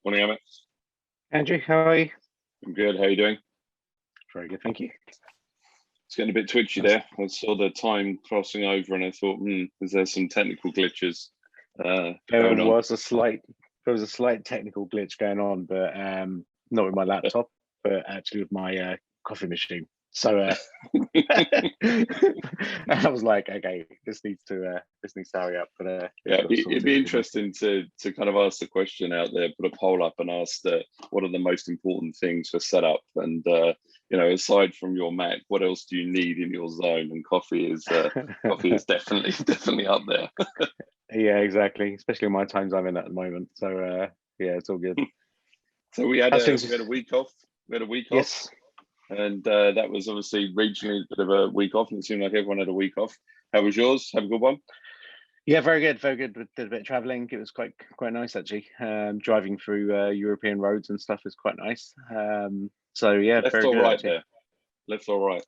Morning, Emma. Andrew, how are you? I'm good. How are you doing? Very good, thank you. It's getting a bit twitchy there. I saw the time crossing over, and I thought, is there some technical glitches There going on? was a slight technical glitch going on, but not with my laptop, but actually with my coffee machine. So I was like, okay, this needs to hurry up. But Yeah, it'd be interesting to kind of ask the question out there, put a poll up, and ask what are the most important things for setup, and aside from your Mac, what else do you need in your zone? And coffee is definitely up there. Yeah, exactly. Especially in my times I'm in at the moment. So yeah, it's all good. So we had a week off. Yes. And that was obviously regionally a bit of a week off, and it seemed like everyone had a week off. How was yours? Have a good one? Yeah, very good, very good. We did a bit of traveling. It was quite nice actually. Driving through European roads and stuff is quite nice. So yeah, Left very or good. right Actually. there? Left or right?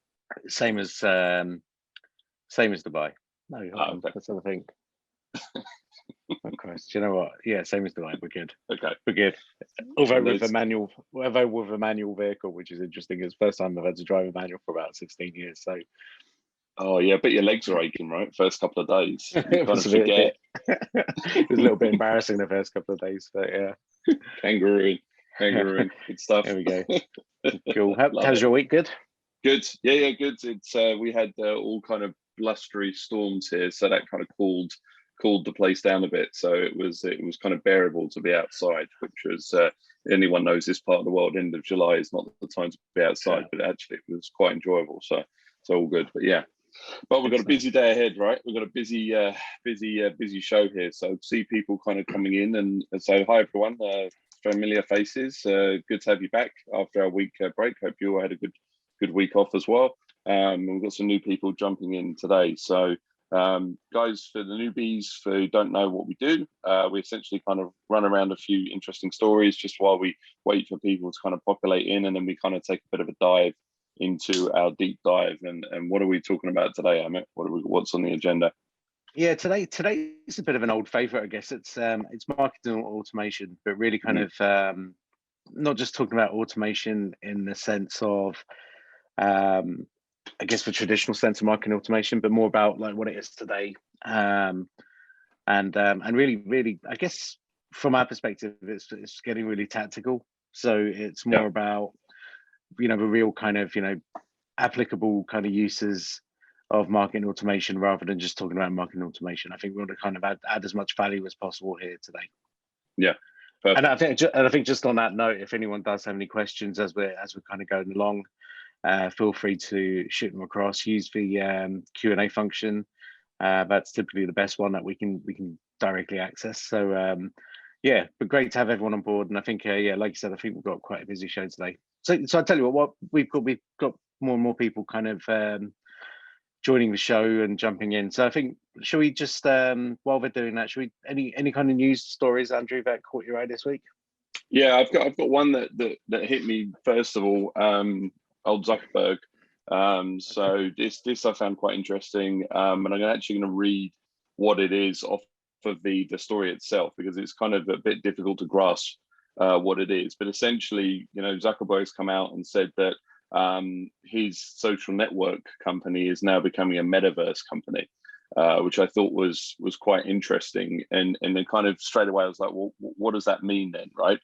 Same as Dubai. No, Okay. let's have a think. Oh Christ, do you know what? Yeah, same as Dubai. We're good. Okay, we're good. Although with a manual vehicle, which is interesting. It's the first time I've had to drive a manual for about 16 years. So. Oh yeah, but your legs are aching, right? First couple of days, you kind of forget. It was a little bit embarrassing the first couple of days, but yeah. Kangarooing, good stuff. There we go. Cool. How's your week? Good. Good. Yeah, good. It's we had all kind of blustery storms here, so that kind of cooled the place down a bit. So it was kind of bearable to be outside, which was anyone knows this part of the world. End of July is not the time to be outside, but actually it was quite enjoyable. So all good. But yeah. But we've got a busy day ahead, right? We've got a busy show here. So see people kind of coming in and so hi everyone, familiar faces. Good to have you back after our week break. Hope you all had a good week off as well. We've got some new people jumping in today. So guys, for the newbies who don't know what we do, we essentially kind of run around a few interesting stories just while we wait for people to kind of populate in, and then we kind of take a bit of a dive into our deep dive. And what are we talking about today, Amit? What's on the agenda? Yeah, today is a bit of an old favorite, I guess. It's marketing automation, but really kind of not just talking about automation in the sense of I guess the traditional sense of marketing automation, but more about like what it is today. And really, I guess from our perspective, it's getting really tactical. So it's more about the real kind of applicable kind of uses of marketing automation rather than just talking about marketing automation. I think we want to kind of add as much value as possible here today. Yeah. Perfect. And I think just on that note, if anyone does have any questions as we're kind of going along, feel free to shoot them across. Use the Q&A function. That's typically the best one that we can directly access. So yeah, but great to have everyone on board. And I think yeah, like you said, I think we've got quite a busy show today. So I tell you what we've got more and more people kind of joining the show and jumping in. So I think should we just while we're doing that, should we any kind of news stories, Andrew, that caught your eye this week? Yeah, I've got one that hit me first of all. Old Zuckerberg. So this I found quite interesting, and I'm actually going to read what it is off of the story itself, because it's kind of a bit difficult to grasp what it is. But essentially, Zuckerberg's come out and said that his social network company is now becoming a metaverse company, which I thought was quite interesting. And then kind of straight away I was like, well, what does that mean then, right?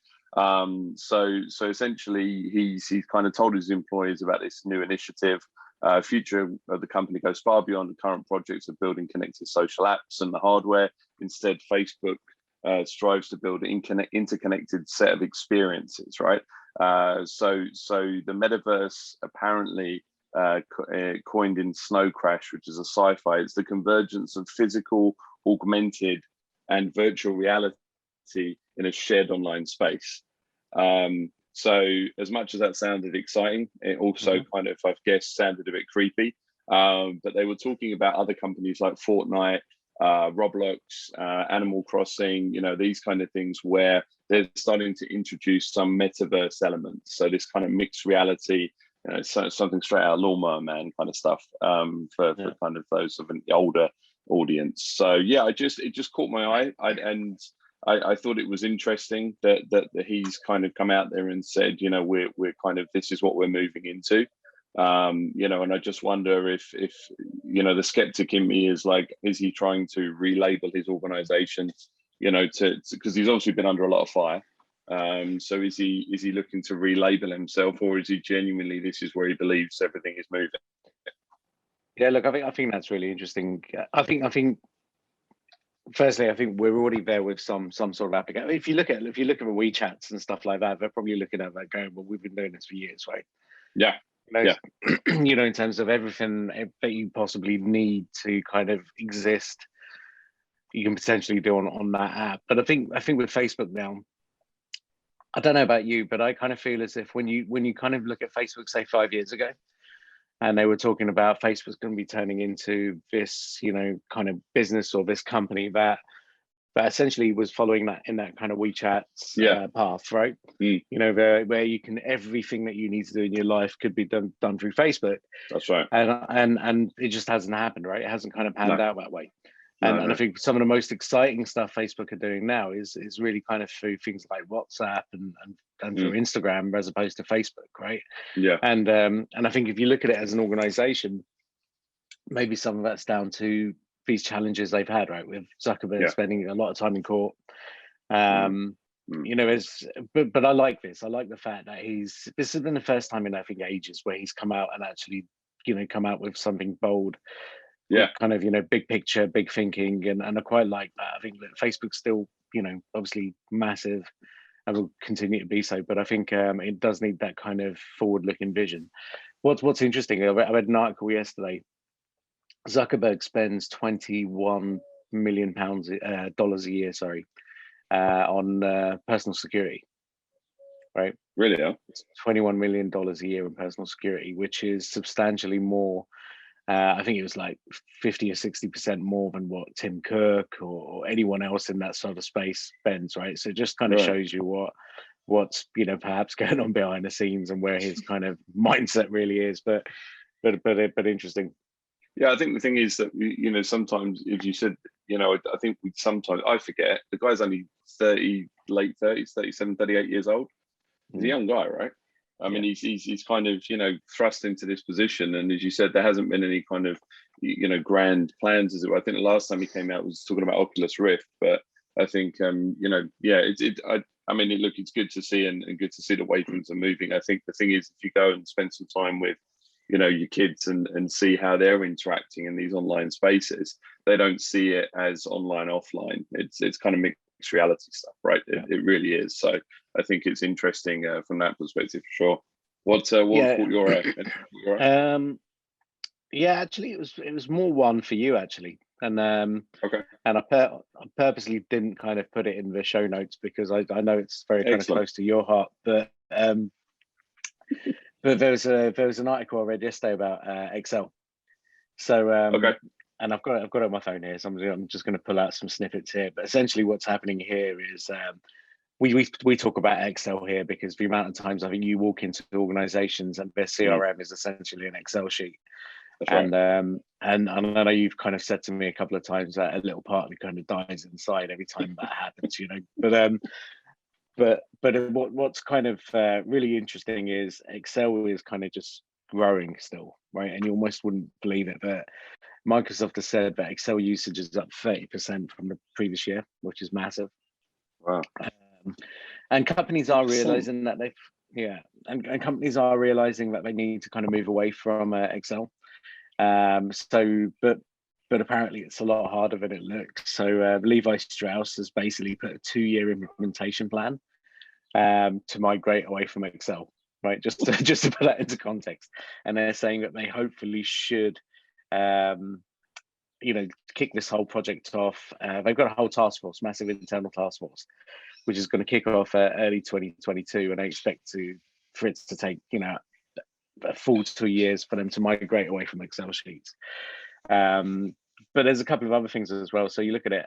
So essentially he's kind of told his employees about this new initiative. Future of the company goes far beyond the current projects of building connected social apps and the hardware. Instead, Facebook strives to build an interconnected set of experiences, right? So the metaverse, apparently coined in Snow Crash, which is a sci-fi, it's the convergence of physical, augmented, and virtual reality in a shared online space. So as much as that sounded exciting, it also kind of, I guess, sounded a bit creepy. But they were talking about other companies like Fortnite, Roblox, Animal Crossing, these kind of things where they're starting to introduce some metaverse elements. So this kind of mixed reality, something straight out of Lawnmower Man kind of stuff, for kind of those of an older audience. So yeah, it just caught my eye, and I thought it was interesting that he's kind of come out there and said, you know, we're kind of, this is what we're moving into. You know, and I just wonder if you know, the skeptic in me is like, is he trying to relabel his organization, you know, to because he's obviously been under a lot of fire. So is he looking to relabel himself, or is he genuinely, this is where he believes everything is moving? Yeah, look, I think that's really interesting. I think firstly, I think we're already there with some sort of application. If you look at the WeChats and stuff like that, they're probably looking at that going, well, we've been doing this for years, right? Yeah. You know, Yeah. you know, in terms of everything that you possibly need to kind of exist, you can potentially do on that app. But I think with Facebook now, I don't know about you, but I kind of feel as if when you kind of look at Facebook, say 5 years ago, and they were talking about Facebook's going to be turning into this, you know, kind of business or this company that essentially was following that in that kind of WeChat's path, right? Mm. You know, where you can, everything that you need to do in your life could be done through Facebook. That's right. And it just hasn't happened, right? It hasn't kind of panned out that way. And I think some of the most exciting stuff Facebook are doing now is really kind of through things like WhatsApp and through Instagram as opposed to Facebook, right? Yeah. And I think if you look at it as an organization, maybe some of that's down to these challenges they've had, right? With Zuckerberg spending a lot of time in court. You know, but I like this. I like the fact that this has been the first time in I think ages where he's come out and actually, you know, come out with something bold. Yeah. Kind of, you know, big picture, big thinking, and I quite like that. I think that Facebook's still, you know, obviously massive and will continue to be so, but I think it does need that kind of forward-looking vision. What's interesting, I read an article yesterday. Zuckerberg spends 21 million dollars a year, on personal security, right? Really? Yeah. It's $21 million a year in personal security, which is substantially more. I think it was like 50 or 60% more than what Tim Cook or anyone else in that sort of space spends, right? So it just kind of shows you what's, you know, perhaps going on behind the scenes and where his kind of mindset really is. But interesting. Yeah, I think the thing is that, you know, sometimes, if you said, you know, I think sometimes I forget the guy's only 30, late 30s, 37, 38 years old. He's a young guy, right? I mean, he's kind of, you know, thrust into this position, and as you said, there hasn't been any kind of, you know, grand plans. As it were. I think the last time he came out was talking about Oculus Rift, but I think, you know, yeah, I mean, look, it's good to see and good to see the way things are moving. I think the thing is, if you go and spend some time with, you know, your kids and see how they're interacting in these online spaces, they don't see it as online, offline. It's kind of mixed reality stuff, right? It really is. So I think it's interesting from that perspective, for sure. What caught your eye? Yeah, actually, it was more one for you actually, and okay. And I purposely didn't kind of put it in the show notes because I know it's very kind of close to your heart, but there was an article I read yesterday about Excel. So and I've got it on my phone here, so I'm just going to pull out some snippets here. But essentially, what's happening here is we talk about Excel here because the amount of times I think you walk into organizations and their CRM is essentially an Excel sheet. That's right. And I know you've kind of said to me a couple of times that a little part of me kind of dies inside every time that happens, you know. But what's kind of really interesting is Excel is kind of just growing still, right? And you almost wouldn't believe it, but Microsoft has said that Excel usage is up 30% from the previous year, which is massive. Wow. And companies are realizing that and companies are realizing that they need to kind of move away from Excel. But apparently it's a lot harder than it looks. So Levi Strauss has basically put a 2-year implementation plan to migrate away from Excel, right? Just to put that into context. And they're saying that they hopefully should, you know, kick this whole project off. They've got a whole task force, massive internal task force, which is going to kick off early 2022, and I expect for it to take, you know, a full 2 years for them to migrate away from Excel sheets. But there's a couple of other things as well. So you look at it,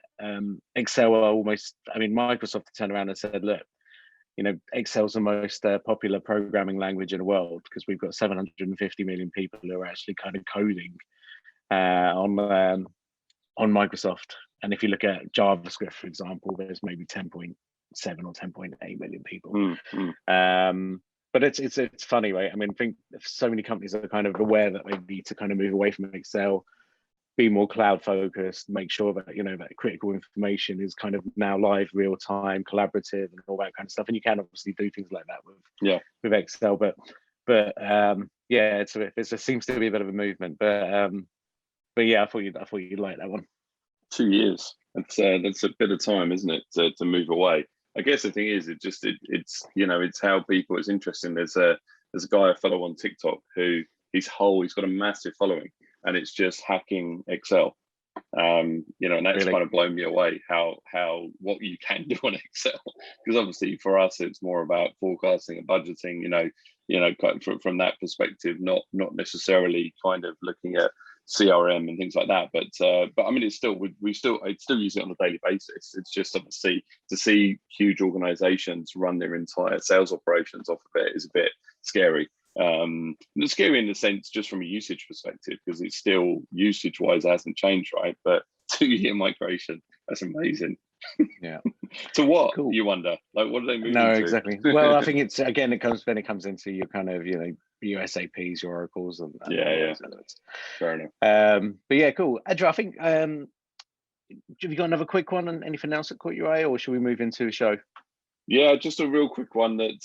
Excel are almost, I mean, Microsoft turned around and said, look, you know, Excel's the most popular programming language in the world because we've got 750 million people who are actually kind of coding on Microsoft. And if you look at JavaScript, for example, there's maybe 10.7 or 10.8 million people. But it's funny, right? I mean, I think so many companies are kind of aware that they need to kind of move away from Excel, be more cloud focused, make sure that that critical information is kind of now live, real time, collaborative, and all that kind of stuff. And you can obviously do things like that with Excel, but yeah, it seems to be a bit of a movement. But yeah, I thought you'd like that one. 2 years. That's a bit of time, isn't it, to move away? I guess the thing is, it's how people. It's interesting. There's a guy I follow on TikTok who he's got a massive following, and it's just hacking Excel. And that's Really? kind of blown me away how what you can do on Excel, because obviously for us it's more about forecasting and budgeting. From that perspective, not necessarily kind of looking at CRM and things like that. But I mean, it's still I'd still use it on a daily basis. It's just obviously to see huge organizations run their entire sales operations off of it is a bit scary. It's scary in the sense just from a usage perspective, because it's still usage wise hasn't changed, right? But 2-year migration, that's amazing. Yeah. To what? Cool. You wonder, like, what are they moving No, to? exactly. Well, I think it's again, it comes into your kind of your SAPs, your Oracles, and yeah. Fair enough. But yeah, cool. Andrew, I think have you got another quick one and anything else that caught your eye, or should we move into the show? Yeah, just a real quick one that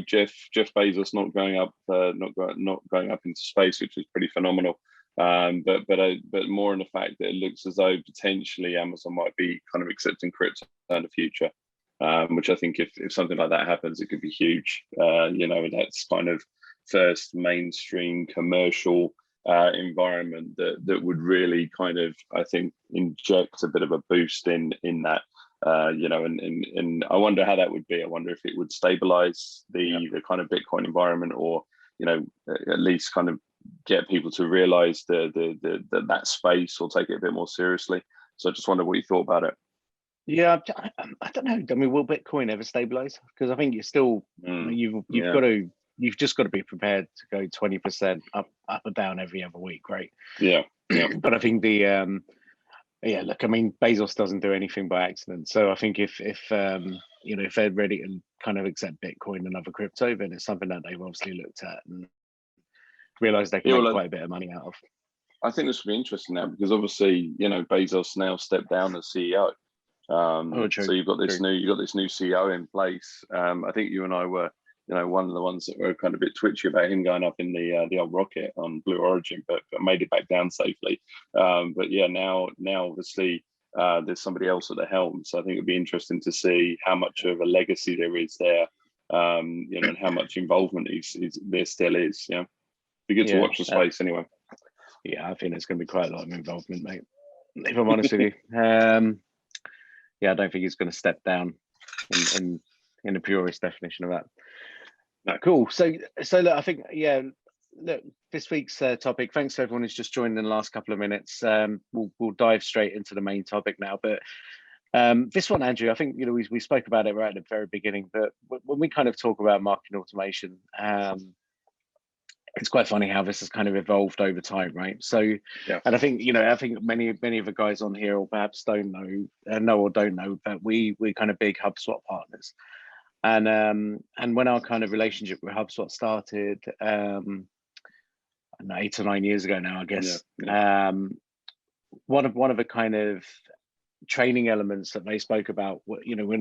Jeff Bezos not going up into space, which is pretty phenomenal. But more in the fact that it looks as though potentially Amazon might be kind of accepting crypto in the future, which I think if something like that happens, it could be huge. That's kind of first mainstream commercial environment that would really kind of, I think, inject a bit of a boost in that. And I wonder how that would be. I wonder if it would stabilize the kind of Bitcoin environment, or at least kind of get people to realize that space, or take it a bit more seriously. So I just wonder what you thought about it. Yeah, I don't know. I mean, will Bitcoin ever stabilize? Because I think you're still you've just got to be prepared to go 20% up or down every other week, right? Yeah. But I think look, I mean, Bezos doesn't do anything by accident. So I think if they're ready to kind of accept Bitcoin and other crypto, then it's something that they've obviously looked at and realized they can make quite a bit of money out of. I think this will be interesting now, because obviously, Bezos now stepped down as CEO. So you've got this new CEO in place. I think you and I were, one of the ones that were kind of a bit twitchy about him going up in the old rocket on Blue Origin, but made it back down safely. But yeah, now obviously there's somebody else at the helm. So I think it'd be interesting to see how much of a legacy there is there, and how much involvement there still is. Yeah, be good to watch the space anyway. Yeah, I think there's going to be quite a lot of involvement, mate. If I'm honest with you, I don't think he's going to step down in the purest definition of that. No, cool. So look, I think look, this week's topic. Thanks to everyone who's just joined in the last couple of minutes. We'll dive straight into the main topic now. But this one, Andrew, I think we spoke about it right at the very beginning. But when we kind of talk about marketing automation, it's quite funny how this has kind of evolved over time, right? So, and I think I think many of the guys on here, or perhaps don't know or don't know, that we're kind of big HubSpot partners. And when our kind of relationship with HubSpot started, I don't know, 8 or 9 years ago now, I guess. One of the kind of training elements that they spoke about,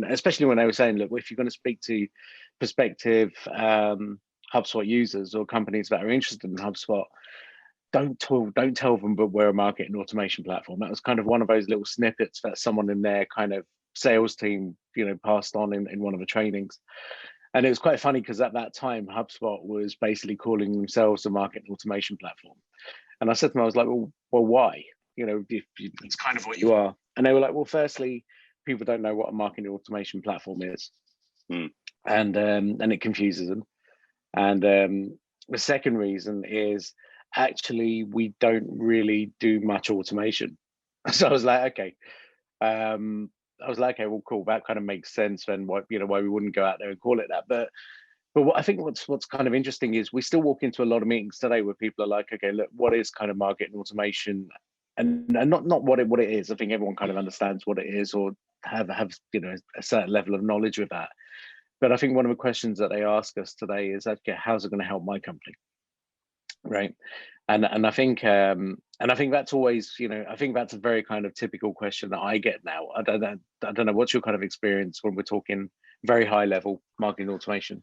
especially when they were saying, look, if you're going to speak to prospective HubSpot users or companies that are interested in HubSpot, don't tell them but we're a marketing automation platform. That was kind of one of those little snippets that someone in their kind of sales team passed on in one of the trainings. And it was quite funny, because at that time HubSpot was basically calling themselves a marketing automation platform. And I said to them, I was like, well why? It's kind of what you are. And they were like, well, firstly, people don't know what a marketing automation platform is. And it confuses them. And the second reason is, actually, we don't really do much automation. So I was like, okay. Well, cool. That kind of makes sense. Then why we wouldn't go out there and call it that. But I think what's kind of interesting is we still walk into a lot of meetings today where people are like, okay, look, what is kind of marketing automation? not what it is. I think everyone kind of understands what it is, or have a certain level of knowledge with that. But I think one of the questions that they ask us today is, okay, how's it going to help my company, right? And I think that's always, I think that's a very kind of typical question that I get now. I don't know, what's your kind of experience when we're talking very high level marketing automation?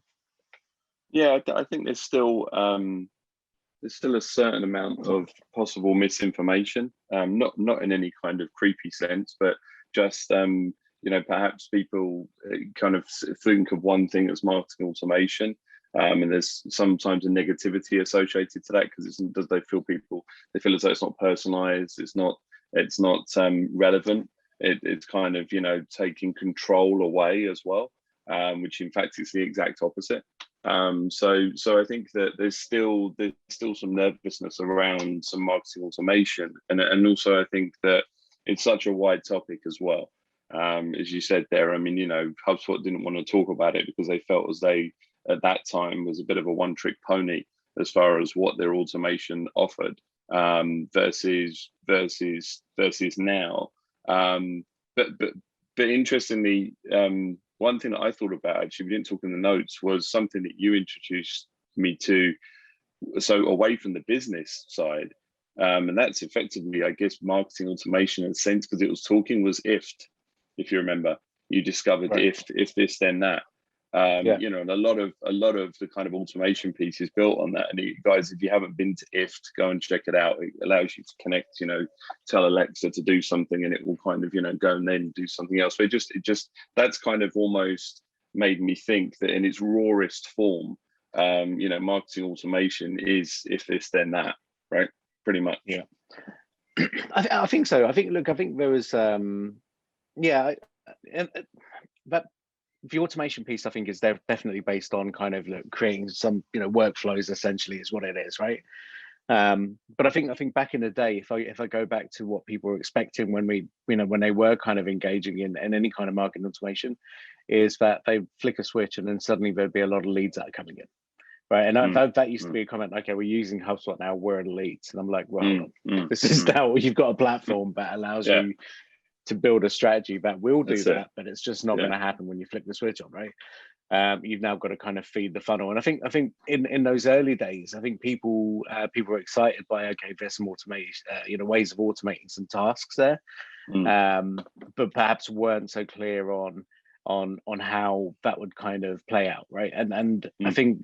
Yeah, I think there's still a certain amount of possible misinformation, not in any kind of creepy sense, but just perhaps people kind of think of one thing as marketing automation, and there's sometimes a negativity associated to that because they feel as though it's not personalized, it's not relevant. It's kind of taking control away as well, which in fact is the exact opposite. So I think that there's still some nervousness around some marketing automation, and also I think that it's such a wide topic as well. As you said there, I mean, HubSpot didn't want to talk about it because they felt as they at that time was a bit of a one-trick pony as far as what their automation offered, versus now. But interestingly, one thing that I thought about, actually, we didn't talk in the notes, was something that you introduced me to. So away from the business side, and that's effectively, I guess, marketing automation in a sense, because it was if you remember, you discovered right. if this then that. Yeah. And a lot of the kind of automation piece is built on that. And guys, if you haven't been to IFT, go and check it out. It allows you to connect, tell Alexa to do something, and it will kind of, go and then do something else. But it just that's kind of almost made me think that in its rawest form, marketing automation is if this then that, right? Pretty much. Yeah. I think so. I think there was but the automation piece, I think, is definitely based on kind of creating some workflows, essentially, is what it is, right? But I think back in the day, if I go back to what people were expecting when when they were kind of engaging in any kind of marketing automation, is that they flick a switch and then suddenly there'd be a lot of leads that are coming in, right? And that used to be a comment, okay, we're using HubSpot now, we're in leads, and I'm like, well, this is now you've got a platform that allows you to build a strategy that will do that, but it's just not going to happen when you flick the switch on, right? You've now got to kind of feed the funnel, and I think in those early days, I think people were excited by, okay, there's some automation, ways of automating some tasks there, but perhaps weren't so clear on how that would kind of play out, right? And I think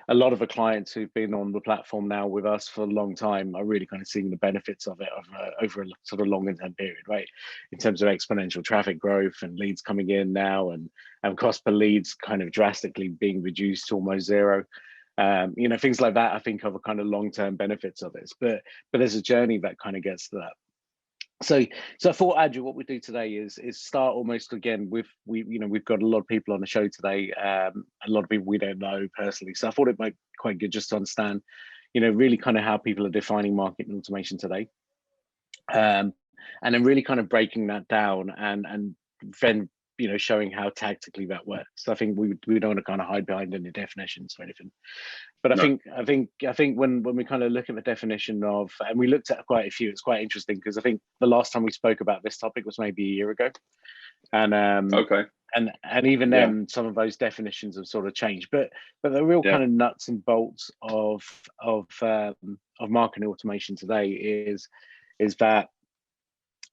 a lot of the clients who've been on the platform now with us for a long time are really kind of seeing the benefits of it over a sort of longer term period, right? In terms of exponential traffic growth and leads coming in now, and cost per leads kind of drastically being reduced to almost zero. Things like that, I think, are the kind of long-term benefits of this. But there's a journey that kind of gets to that. So I thought, Andrew, what we do today is start almost again with we've got a lot of people on the show today, a lot of people we don't know personally. So I thought it might be quite good just to understand, really kind of how people are defining marketing automation today, and then really kind of breaking that down and then showing how tactically that works. So I think we don't want to kind of hide behind any definitions or anything. But I think when we kind of look at the definition of, and we looked at quite a few, it's quite interesting because I think the last time we spoke about this topic was maybe a year ago, and and even then some of those definitions have sort of changed. But the real kind of nuts and bolts of marketing automation today is that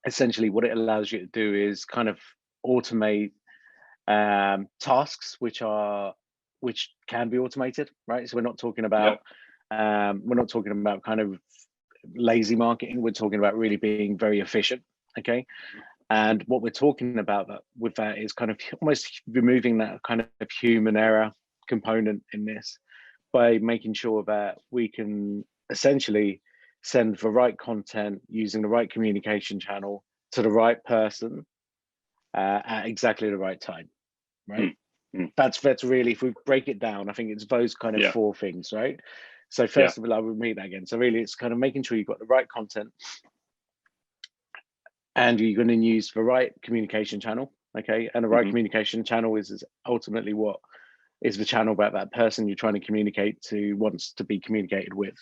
essentially what it allows you to do is kind of automate tasks which can be automated, right? So we're not talking about kind of lazy marketing. We're talking about really being very efficient, okay? And what we're talking about with that is kind of almost removing that kind of human error component in this by making sure that we can essentially send the right content using the right communication channel to the right person at exactly the right time, right? That's really, if we break it down, I think it's those kind of four things, right? So first of all, I would repeat that again. So really, it's kind of making sure you've got the right content, and you're going to use the right communication channel, okay? And the right communication channel is ultimately what is the channel that person you're trying to communicate to wants to be communicated with,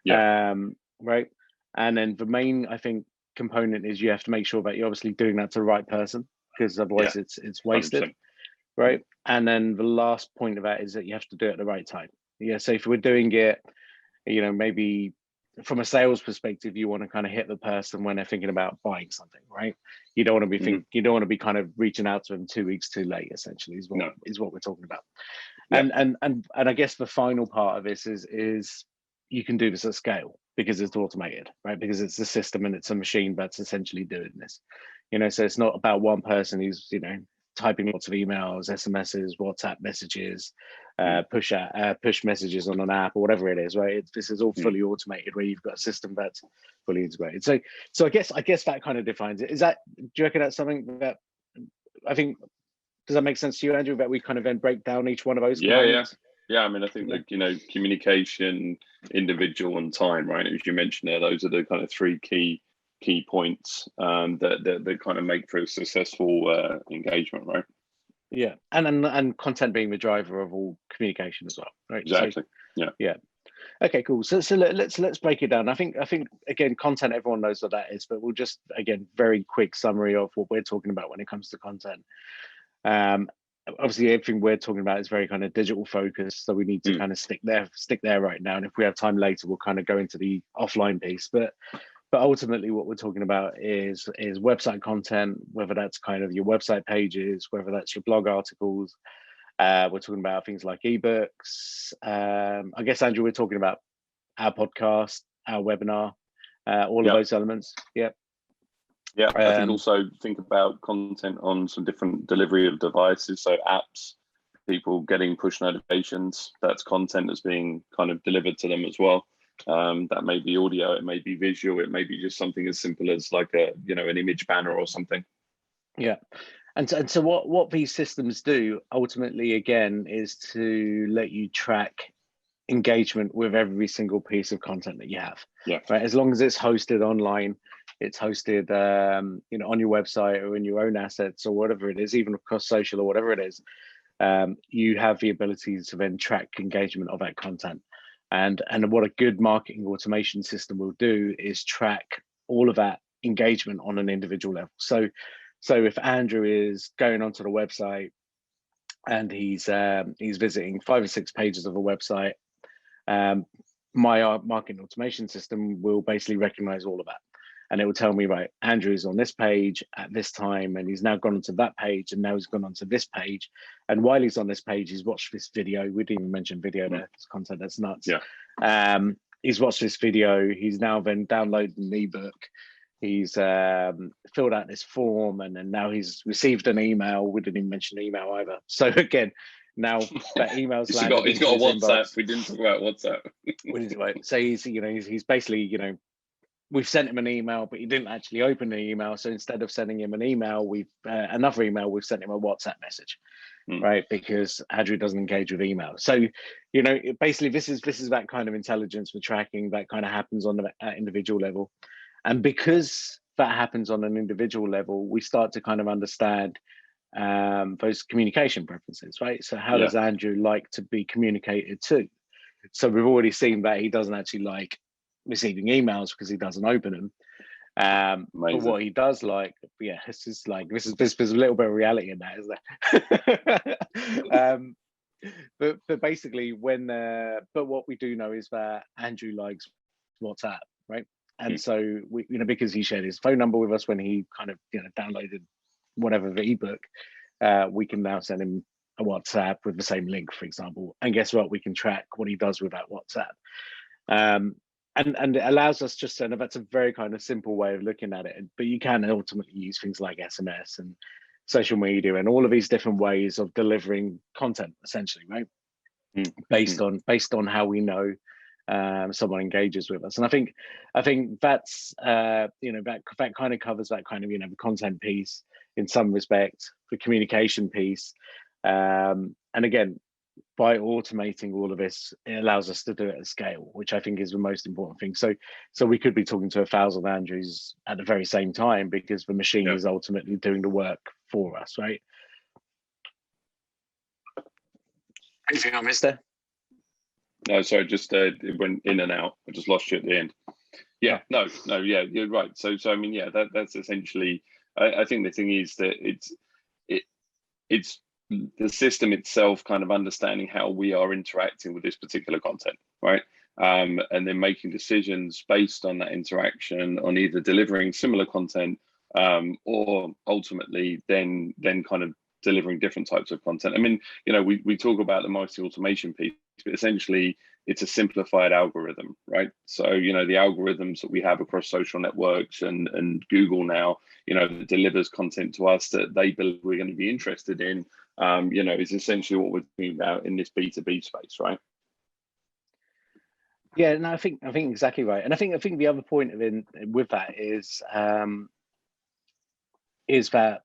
right? And then the main, I think, component is you have to make sure that you're obviously doing that to the right person, because otherwise it's wasted, 100%. right? And then the last point of that is that you have to do it at the right time. Yeah. So if we're doing it, maybe from a sales perspective, you want to kind of hit the person when they're thinking about buying something, right? You don't want to be you don't want to be kind of reaching out to them 2 weeks too late, essentially, is what we're talking about. Yeah. And I guess the final part of this is you can do this at scale because it's automated, right? Because it's a system and it's a machine that's essentially doing this. So it's not about one person who's typing lots of emails, SMSs, WhatsApp messages, push messages on an app or whatever it is, right? This is all fully automated, where you've got a system that's fully integrated. So I guess that kind of defines it. Do you reckon that's something that, I think, does that make sense to you, Andrew, that we kind of then break down each one of those components? Yeah. I mean, I think communication, individual, and time, right? As you mentioned there, those are the kind of three key points that kind of make for a successful engagement, right? Yeah, and content being the driver of all communication as well, right? Exactly. So, yeah. Okay, cool. So let's break it down. I think again, content, everyone knows what that is, but we'll just, again, very quick summary of what we're talking about when it comes to content. Obviously, everything we're talking about is very kind of digital focused, so we need to kind of stick there right now. And if we have time later, we'll kind of go into the offline piece. But ultimately, what we're talking about is website content, whether that's kind of your website pages, whether that's your blog articles. We're talking about things like ebooks. I guess, Andrew, we're talking about our podcast, our webinar, all of those elements. Yep. Yeah, I think also think about content on some different delivery of devices. So apps, people getting push notifications, that's content that's being kind of delivered to them as well. That may be audio, it may be visual, it may be just something as simple as like an image banner or something. Yeah. And so what these systems do ultimately, again, is to let you track engagement with every single piece of content that you have. Yeah. Right. As long as it's hosted online, it's hosted on your website or in your own assets or whatever it is, even across social or whatever it is, you have the ability to then track engagement of that content. And what a good marketing automation system will do is track all of that engagement on an individual level. So if Andrew is going onto the website and he's visiting 5 or 6 pages of a website, my marketing automation system will basically recognize all of that. And it will tell me, right, Andrew's on this page at this time, and he's now gone onto that page, and now he's gone onto this page. And while he's on this page, he's watched this video. We didn't even mention video there. It's content that's nuts. Yeah. He's watched this video. He's now then downloaded an ebook. He's filled out this form, and then now he's received an email. We didn't even mention email either. So again, now that email's landed. He's got a WhatsApp. Inbox. We didn't talk about WhatsApp. So he's basically, we've sent him an email, but he didn't actually open the email. So instead of sending him an email, another email, we've sent him a WhatsApp message, right? Because Andrew doesn't engage with email. So, basically this is that kind of intelligence for tracking that kind of happens on the individual level. And because that happens on an individual level, we start to kind of understand those communication preferences, right? So how does Andrew like to be communicated to? So we've already seen that he doesn't actually like receiving emails because he doesn't open them. But what he does like, this is there's a little bit of reality in that, isn't there? But basically but what we do know is that Andrew likes WhatsApp, right? And so we, because he shared his phone number with us when he kind of downloaded whatever the ebook, we can now send him a WhatsApp with the same link, for example. And guess what? We can track what he does with that WhatsApp. And it allows us just to, that's a very kind of simple way of looking at it. But you can ultimately use things like SMS and social media and all of these different ways of delivering content, essentially, right? Based on how we know someone engages with us. And I think that's that kind of covers that kind of the content piece in some respect, the communication piece, and again, by automating all of this, it allows us to do it at scale, which I think is the most important thing. So we could be talking to 1,000 Andrews at the very same time because the machine is ultimately doing the work for us, right? Anything I missed there? No, sorry, just it went in and out. I just lost you at the end. Yeah, no, yeah, you're right. So I mean, yeah, that's essentially. I think the thing is that it it's the system itself kind of understanding how we are interacting with this particular content, right? And then making decisions based on that interaction on either delivering similar content, or ultimately then kind of delivering different types of content. I mean, we talk about the marketing automation piece, but essentially it's a simplified algorithm, right? So, the algorithms that we have across social networks and Google now, that delivers content to us that they believe we're going to be interested in, is essentially what we're doing about in this B2B space, right? Yeah, no, I think exactly right. And I think the other point with that is that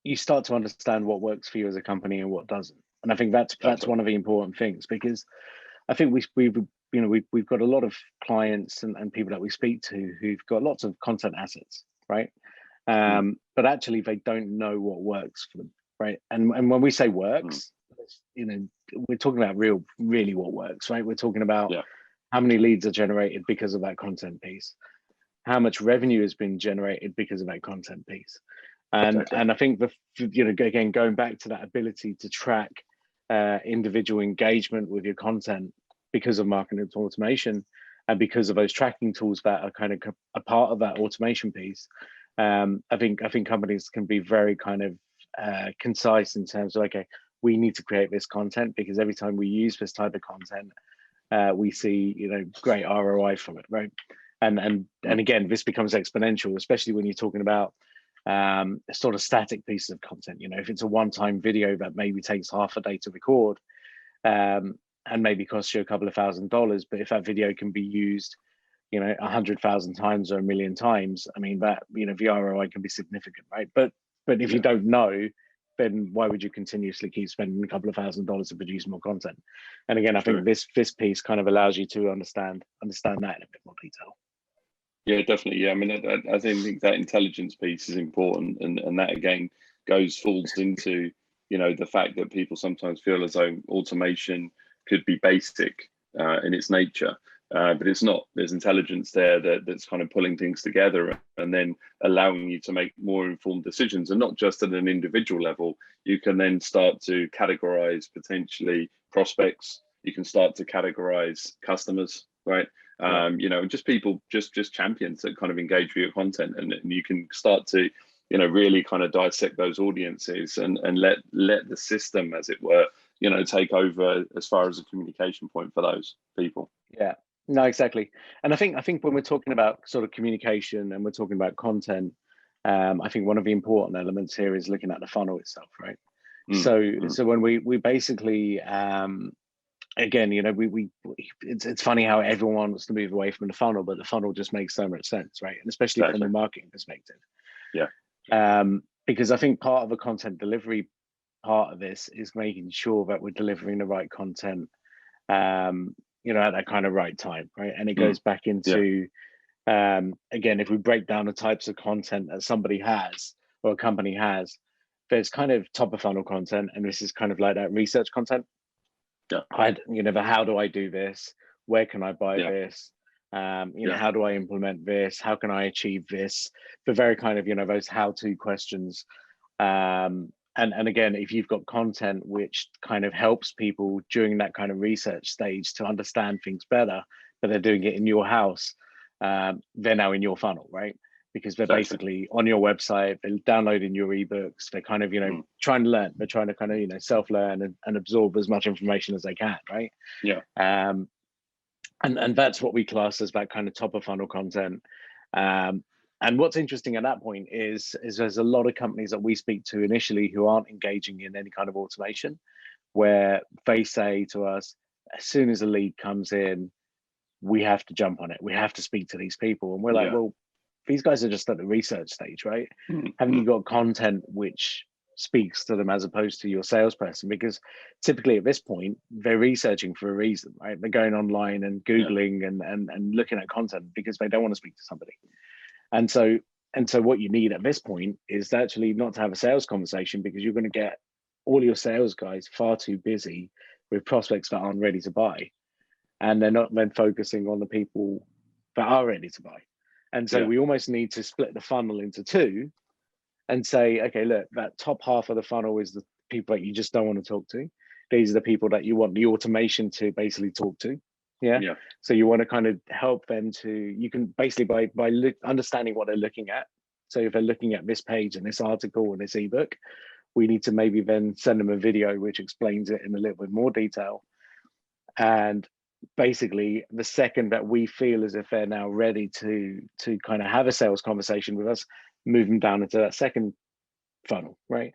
you start to understand what works for you as a company and what doesn't. And I think that's one of the important things, because I think we've got a lot of clients and people that we speak to who've got lots of content assets, right? But actually they don't know what works for them, right? And when we say works, we're talking about really what works, right? We're talking about how many leads are generated because of that content piece, how much revenue has been generated because of that content piece. And I think again, going back to that ability to track individual engagement with your content because of marketing automation and because of those tracking tools that are kind of a part of that automation piece, I think companies can be very kind of concise in terms of, okay, we need to create this content because every time we use this type of content, we see great ROI from it, right? And again, this becomes exponential, especially when you're talking about sort of static pieces of content. If it's a one-time video that maybe takes half a day to record, and maybe costs you a couple of $1,000, but if that video can be used 100,000 times or 1,000,000 times, I mean, that the ROI can be significant, right? But if you don't know, then why would you continuously keep spending a couple of $1,000 to produce more content? And again, I think this piece kind of allows you to understand that in a bit more detail. Yeah, definitely. Yeah, I mean, I think that intelligence piece is important, and that again falls into the fact that people sometimes feel as though automation could be basic in its nature, but it's not. There's intelligence there that's kind of pulling things together and then allowing you to make more informed decisions, and not just at an individual level. You can then start to categorize potentially prospects. You can start to categorize customers, right? Just people, just champions that kind of engage with your content, and you can start to, really kind of dissect those audiences and let the system, as it were, take over as far as a communication point for those people. Yeah, no, exactly. And I think when we're talking about sort of communication and we're talking about content, I think one of the important elements here is looking at the funnel itself, right? So when we basically again, it's funny how everyone wants to move away from the funnel, but the funnel just makes so much sense, right? And especially from a marketing perspective. Yeah. Because I think part of the content delivery part of this is making sure that we're delivering the right content, at that kind of right time, right? And it goes back into, again, if we break down the types of content that somebody has or a company has, there's kind of top of funnel content, and this is kind of like that research content. Yeah. How do I do this? Where can I buy this? How do I implement this? How can I achieve this? The very kind of, those how-to questions. And again, if you've got content which kind of helps people during that kind of research stage to understand things better, but they're doing it in your house, they're now in your funnel, right? Because they're basically on your website, they're downloading your ebooks, they're kind of, trying to learn, they're trying to kind of, self-learn and absorb as much information as they can, right? Yeah. And that's what we class as that kind of top of funnel content. And what's interesting at that point is there's a lot of companies that we speak to initially who aren't engaging in any kind of automation, where they say to us, as soon as a lead comes in, we have to jump on it. We have to speak to these people. And we're like, well, these guys are just at the research stage, right? Haven't you got content which speaks to them as opposed to your salesperson? Because typically at this point, they're researching for a reason, right? They're going online and Googling and looking at content because they don't want to speak to somebody. And so what you need at this point is actually not to have a sales conversation, because you're going to get all your sales guys far too busy with prospects that aren't ready to buy. And they're not then focusing on the people that are ready to buy. And so we almost need to split the funnel into two and say, okay, look, that top half of the funnel is the people that you just don't want to talk to. These are the people that you want the automation to basically talk to. Yeah. So you want to kind of help them to, you can basically by understanding what they're looking at. So if they're looking at this page and this article and this ebook, we need to maybe then send them a video which explains it in a little bit more detail. And basically the second that we feel as if they're now ready to kind of have a sales conversation with us, move them down into that second funnel, right?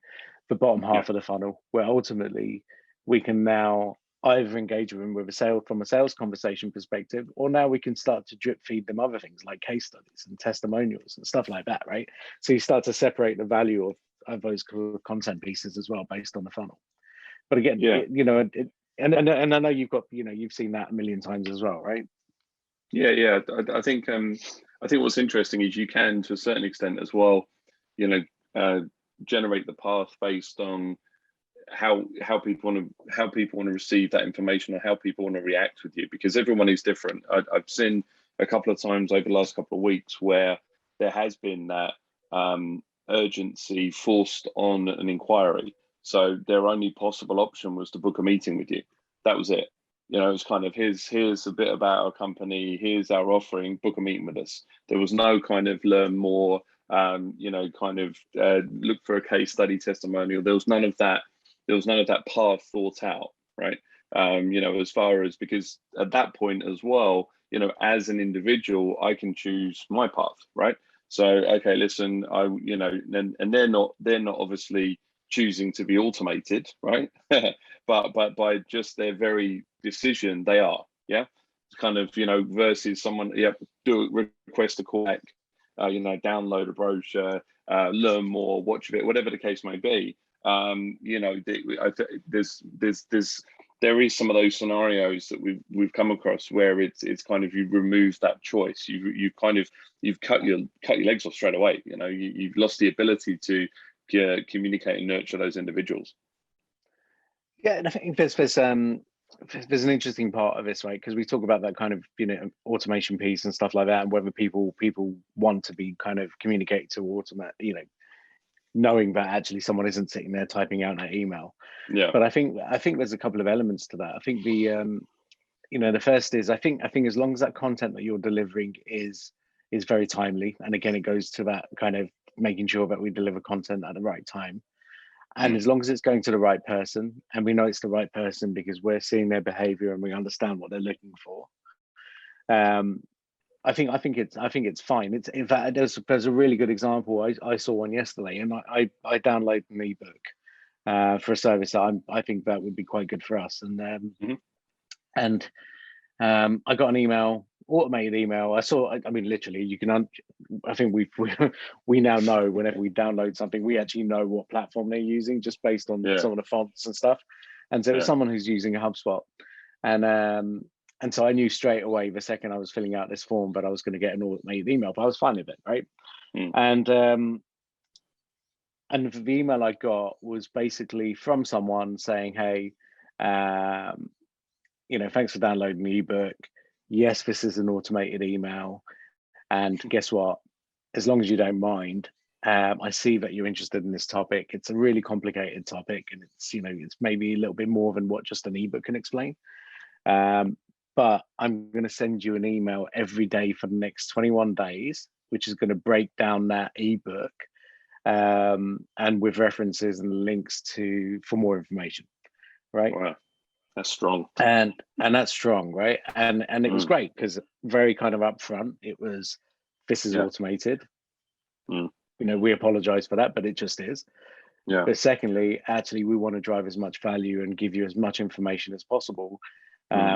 The bottom half of the funnel, where ultimately we can now either engage with them with from a sales conversation perspective, or now we can start to drip feed them other things like case studies and testimonials and stuff like that, right? So you start to separate the value of those content pieces as well based on the funnel. But again, you know, and I know you've seen that a million times as well, right? Yeah. I think what's interesting is you can, to a certain extent as well, you know, generate the path based on how people want to receive that information, or how people want to react with you, because everyone is different. I've seen a couple of times over the last couple of weeks where there has been that urgency forced on an inquiry. So their only possible option was to book a meeting with you. That was it. You know, it's kind of here's a bit about our company, here's our offering, book a meeting with us. There was no kind of learn more, you know, kind of look for a case study testimonial. There was none of that. There was none of that path thought out, right? You know, as far as, because at that point as well, you know, as an individual, I can choose my path, right? So, okay, listen, you know, and they're not obviously choosing to be automated, right? but by just their very decision, they are, yeah. It's kind of, you know, versus someone, request a call back, you know, download a brochure, learn more, watch a bit, whatever the case may be. You know, there is some of those scenarios that we've come across where it's kind of, you remove that choice, you've cut your legs off straight away. You know, you've lost the ability to communicate and nurture those individuals. Yeah, and I think there's an interesting part of this, right? Because we talk about that kind of, you know, automation piece and stuff like that, and whether people want to be kind of communicate to automate, you know, knowing that actually someone isn't sitting there typing out an email. Yeah. But I think there's a couple of elements to that. I think the you know, the first is I think as long as that content that you're delivering is very timely, and again it goes to that kind of making sure that we deliver content at the right time. And as long as it's going to the right person, and we know it's the right person because we're seeing their behavior and we understand what they're looking for, I think it's fine. It's, in fact, there's a really good example. I saw one yesterday, and I downloaded an ebook for a service that I think that would be quite good for us. And I got an email, automated email. I mean, literally, you can. I think we now know whenever we download something, we actually know what platform they're using just based on some of the fonts and stuff. And so it was someone who's using a HubSpot, and so I knew straight away the second I was filling out this form that I was going to get an automated email, but I was fine with it, right? And the email I got was basically from someone saying, "Hey, you know, thanks for downloading the ebook. Yes, this is an automated email, and guess what? As long as you don't mind, I see that you're interested in this topic. It's a really complicated topic, and it's, you know, it's maybe a little bit more than what just an ebook can explain. But I'm going to send you an email every day for the next 21 days, which is going to break down that ebook, and with references and links for more information, right?" Wow. That's strong. And that's strong, right? And it was great because very kind of upfront, it was, this is automated. You know, we apologize for that, but it just is. Yeah. But secondly, actually, we want to drive as much value and give you as much information as possible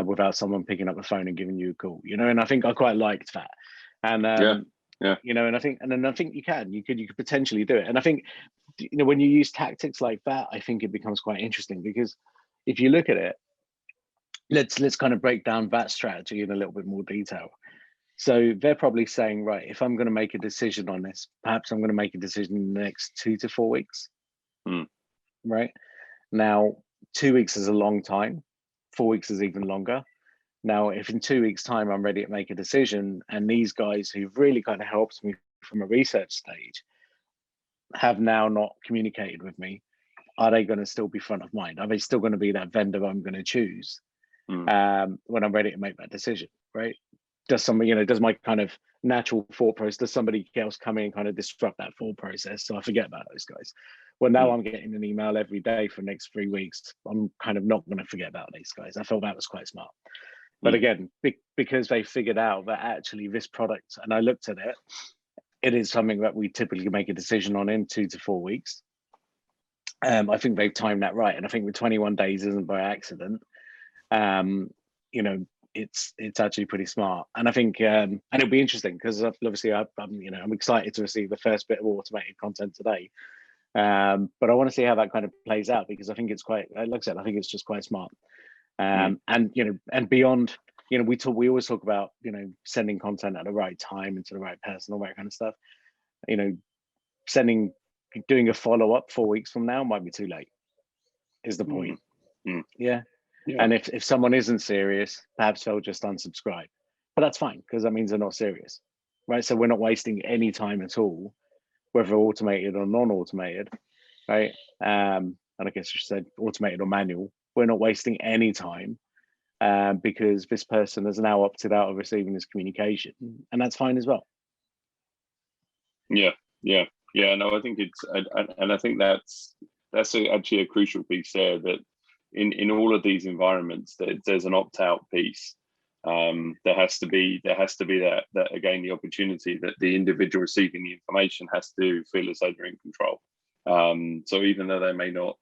without someone picking up the phone and giving you a call, you know. And I think I quite liked that. And you know, and I think you could potentially do it. And I think, you know, when you use tactics like that, I think it becomes quite interesting, because if you look at it, let's kind of break down that strategy in a little bit more detail. So they're probably saying, right, if I'm going to make a decision on this, perhaps I'm going to make a decision in the next 2 to 4 weeks. Right now, 2 weeks is a long time. 4 weeks is even longer. Now, if in 2 weeks' time I'm ready to make a decision, and these guys who've really kind of helped me from a research stage have now not communicated with me, are they going to still be front of mind? Are they still going to be that vendor I'm going to choose when I'm ready to make that decision, right? Does somebody, does my kind of natural thought process, does somebody else come in and kind of disrupt that thought process so I forget about those guys? Well, now I'm getting an email every day for the next 3 weeks. I'm kind of not going to forget about these guys. I thought that was quite smart. But again, because they figured out that actually this product, and I looked at it, it is something that we typically make a decision on in 2 to 4 weeks. I think they've timed that right. And I think the 21 days isn't by accident. It's actually pretty smart. And I think, and it'll be interesting because obviously I'm excited to receive the first bit of automated content today. But I want to see how that kind of plays out, because I think it's quite, like I said, I think it's just quite smart. And beyond, we always talk about, sending content at the right time and to the right person, all that kind of stuff. Doing a follow-up 4 weeks from now might be too late, is the point. Yeah. And if someone isn't serious, perhaps they'll just unsubscribe. But that's fine, because that means they're not serious, right? So we're not wasting any time at all, whether automated or non-automated, right? And I guess you said automated or manual. We're not wasting any time because this person has now opted out of receiving this communication, and that's fine as well. Yeah. No, I think it's, and I think that's actually a crucial piece there, that in all of these environments, there's an opt-out piece. There has to be that again, the opportunity that the individual receiving the information has to feel as though they're in control. So even though they may not,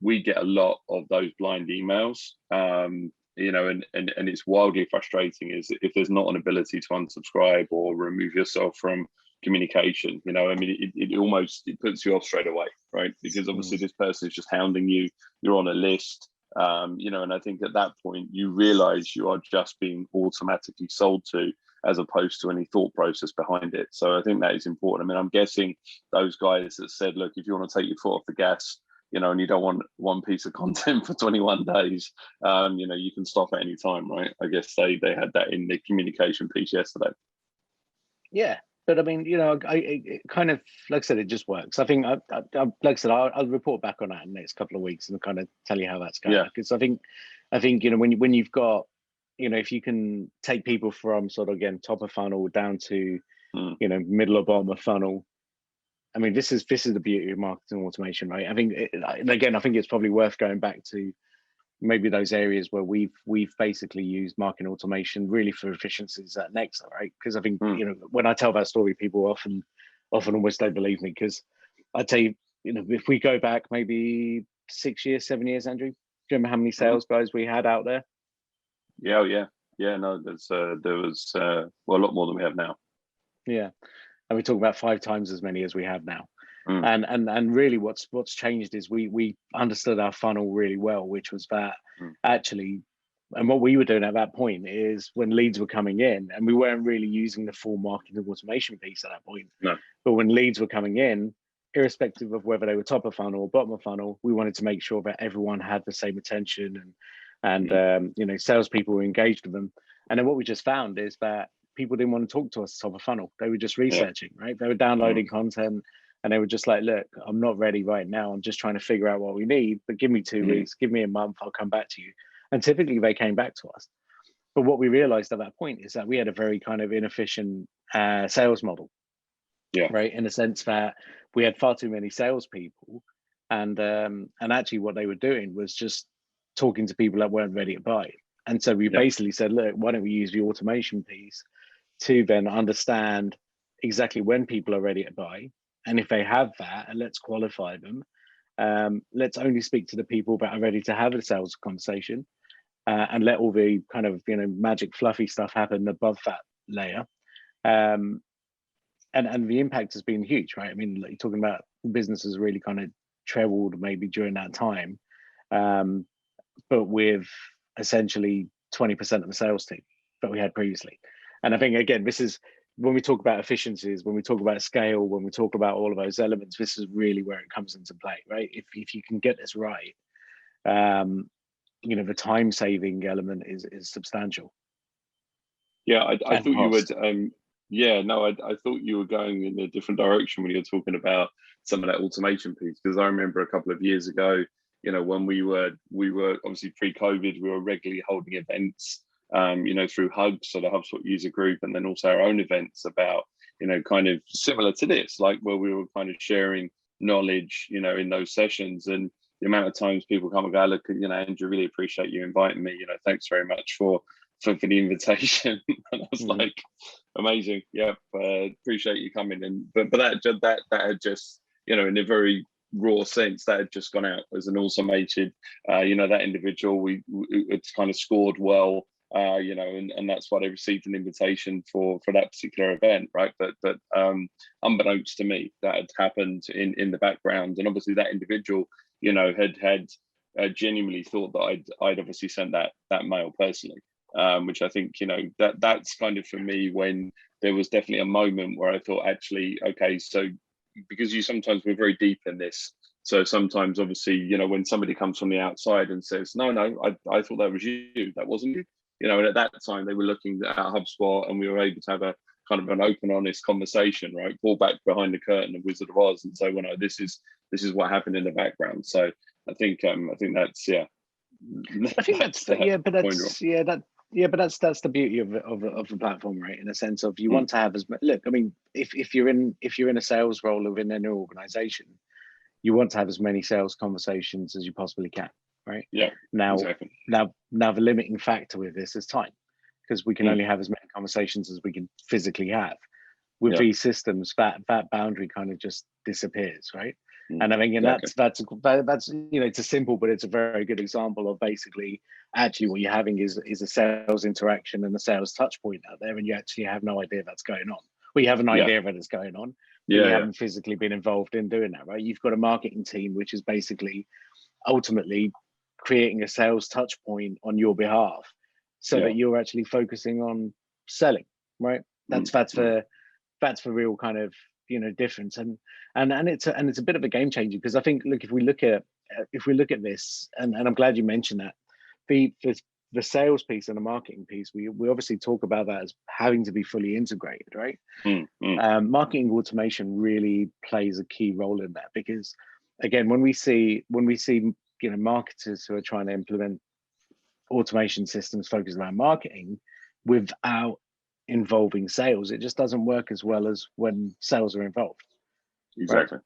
we get a lot of those blind emails, and it's wildly frustrating is if there's not an ability to unsubscribe or remove yourself from communication. It puts you off straight away, right? Because obviously this person is just hounding you, you're on a list, and I think at that point you realize you are just being automatically sold to, as opposed to any thought process behind it. So I think that is important. I'm guessing those guys that said, look, if you want to take your foot off the gas, and you don't want one piece of content for 21 days, you can stop at any time, right? I guess they had that in the communication piece yesterday. Yeah, but I kind of, like I said, it just works. I think, like I said, I'll report back on that in the next couple of weeks and kind of tell you how that's going. Yeah. Because I think when you've got, if you can take people from sort of, again, top of funnel down to, middle or bottom of funnel. This is the beauty of marketing automation, right? I think it's probably worth going back to maybe those areas where we've basically used marketing automation really for efficiencies at Nexa, right? Because I think when I tell that story, people often almost don't believe me, because I'd tell you, if we go back maybe 6 years, 7 years, Andrew, do you remember how many sales guys we had out there? Yeah. No, there was a lot more than we have now. Yeah. And we talk about 5 times as many as we have now. And really what's changed is we understood our funnel really well, which was that actually, and what we were doing at that point is when leads were coming in, and we weren't really using the full marketing automation piece at that point. No. But when leads were coming in, irrespective of whether they were top of funnel or bottom of funnel, we wanted to make sure that everyone had the same attention and salespeople were engaged with them. And then what we just found is that people didn't want to talk to us top of funnel. They were just researching, right? They were downloading content, and they were just like, look, I'm not ready right now. I'm just trying to figure out what we need, but give me 2 weeks, give me a month, I'll come back to you. And typically they came back to us. But what we realized at that point is that we had a very kind of inefficient sales model, right? In the sense that we had far too many salespeople, and actually what they were doing was just talking to people that weren't ready to buy. And so we basically said, look, why don't we use the automation piece to then understand exactly when people are ready to buy, and if they have that, and let's qualify them. Let's only speak to the people that are ready to have a sales conversation, and let all the kind of magic fluffy stuff happen above that layer. And the impact has been huge, right? Like, you're talking about businesses really kind of trebled maybe during that time, but with essentially 20% of the sales team that we had previously. And I think, again, this is when we talk about efficiencies, when we talk about scale, when we talk about all of those elements, this is really where it comes into play, right? If you can get this right, you know, the time saving element is substantial. Yeah, I And thought you would. cost. Yeah, no, I thought you were going in a different direction when you were talking about some of that automation piece. Because I remember a couple of years ago, you know, when we were obviously pre-COVID, we were regularly holding events, you know, through Hugs, so the HubSpot user group, and then also our own events about, you know, kind of similar to this, like where we were kind of sharing knowledge, you know, in those sessions. And the amount of times people come and go, look, you know, Andrew, really appreciate you inviting me. You know, thanks very much for the invitation. And I was like, amazing, yeah, appreciate you coming in. But that had just, you know, in a very raw sense, that had just gone out as an automated, you know, that individual, it's kind of scored well, you know, and that's why they received an invitation for that particular event, right? But unbeknownst to me, that had happened in the background, and obviously that individual, you know, had genuinely thought that I'd obviously sent that mail personally. Which I think, you know, that's kind of for me when there was definitely a moment where I thought, actually, okay, so because sometimes we're very deep in this, so sometimes obviously, you know, when somebody comes from the outside and says, no, I thought that was you, that wasn't you, you know, and at that time they were looking at HubSpot, and we were able to have a kind of an open, honest conversation, right? Pull back behind the curtain of Wizard of Oz and say, well, no, this is what happened in the background. So I think that's, yeah. I think that's that's the beauty of the platform, right? In a sense of you want to have look. I mean, if you're in a sales role within any organization, you want to have as many sales conversations as you possibly can, right? Yeah. Now, exactly. now the limiting factor with this is time, because we can only have as many conversations as we can physically have. With these systems, that boundary kind of just disappears, right? And I mean, and that's you know, it's a simple, but it's a very good example of basically actually what you're having is a sales interaction and a sales touch point out there, and you actually have no idea that's going on. Well, you have an idea that it's going on, but you haven't physically been involved in doing that, right? You've got a marketing team which is basically ultimately creating a sales touch point on your behalf, so that you're actually focusing on selling, right? That's for real kind of, you know, difference, and it's a bit of a game changer, because I think, look, if we look at this, and I'm glad you mentioned that, the sales piece and the marketing piece, we obviously talk about that as having to be fully integrated, right? Marketing automation really plays a key role in that, because again, when we see you know, marketers who are trying to implement automation systems focused around marketing without involving sales, it just doesn't work as well as when sales are involved. Exactly. Right?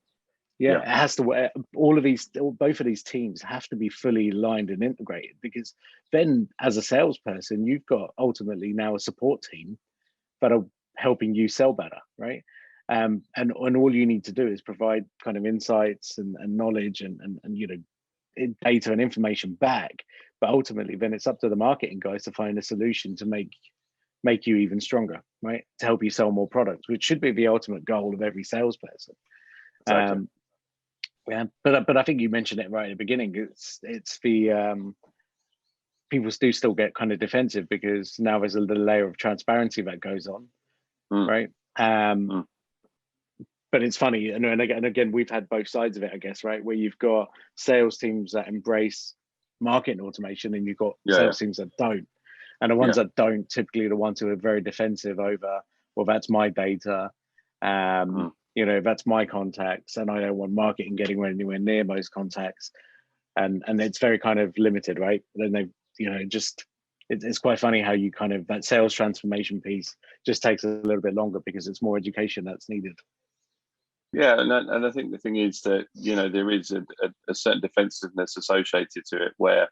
Yeah, it has to. Both of these teams have to be fully aligned and integrated, because then, as a salesperson, you've got ultimately now a support team that are helping you sell better, right? And all you need to do is provide kind of insights and knowledge and you know, data and information back. But ultimately, then it's up to the marketing guys to find a solution to make you even stronger, right? To help you sell more products, which should be the ultimate goal of every salesperson. Exactly. Yeah, but I think you mentioned it right at the beginning. It's the people do still get kind of defensive, because now there's a little layer of transparency that goes on, right? But it's funny, and again, we've had both sides of it, I guess, right? Where you've got sales teams that embrace marketing automation, and you've got sales teams that don't. And the ones that don't, typically the ones who are very defensive over, well, that's my data, you know, that's my contacts, and I don't want marketing getting anywhere near those contacts, and it's very kind of limited, right? Then they, you know, just it's quite funny how you kind of, that sales transformation piece just takes a little bit longer, because it's more education that's needed. Yeah, and I think the thing is that, you know, there is a certain defensiveness associated to it, where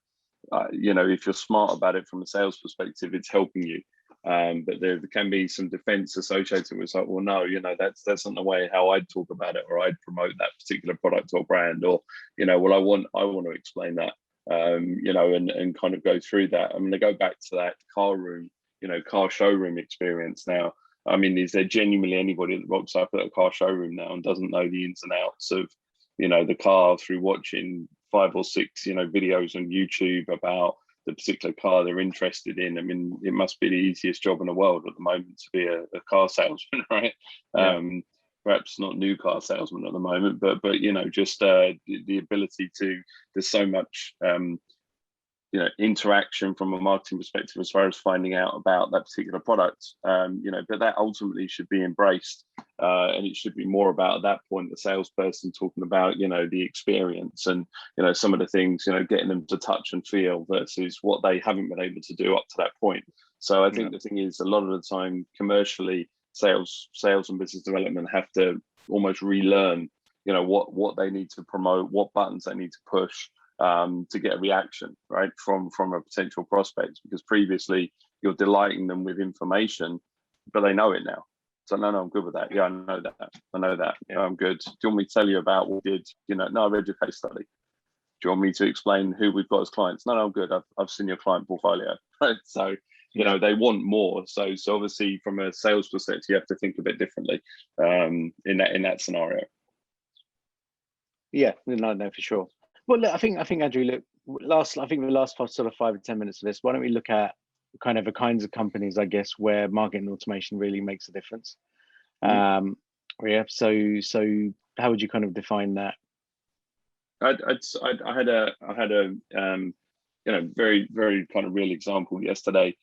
you know, if you're smart about it from a sales perspective, it's helping you. But there can be some defense associated with, like, well, no, you know, that's not the way how I'd talk about it, or I'd promote that particular product or brand, or, you know, well, I want to explain that, you know, and kind of go through that. I'm going to go back to that car showroom experience now. I mean, is there genuinely anybody that rocks up at a car showroom now and doesn't know the ins and outs of, you know, the car through watching 5 or 6, you know, videos on YouTube about the particular car they're interested in? I mean, it must be the easiest job in the world at the moment to be a car salesman, right? Yeah. Perhaps not new car salesman at the moment, but you know, just the ability to, there's so much interaction from a marketing perspective as far as finding out about that particular product. But that ultimately should be embraced, and it should be more about, at that point, the salesperson talking about the experience and some of the things, getting them to touch and feel versus what they haven't been able to do up to that point. So I think the thing is, a lot of the time commercially, sales and business development have to almost relearn what they need to promote, what buttons they need to push to get a reaction, right, from a potential prospect, because previously you're delighting them with information, but they know it now. So no, I'm good with that. Yeah, I know that. Yeah. I'm good. Do you want me to tell you about what we did? No, I read your case study. Do you want me to explain who we've got as clients? No, I'm good. I've seen your client portfolio. Right. So they want more. So obviously from a sales perspective, you have to think a bit differently in that scenario. Yeah, no, for sure. Well, look, I think Andrew, look, the last sort of 5 to 10 minutes of this, why don't we look at kind of the kinds of companies, I guess, where marketing automation really makes a difference. Yeah. So how would you kind of define that? I had a very, very kind of real example yesterday,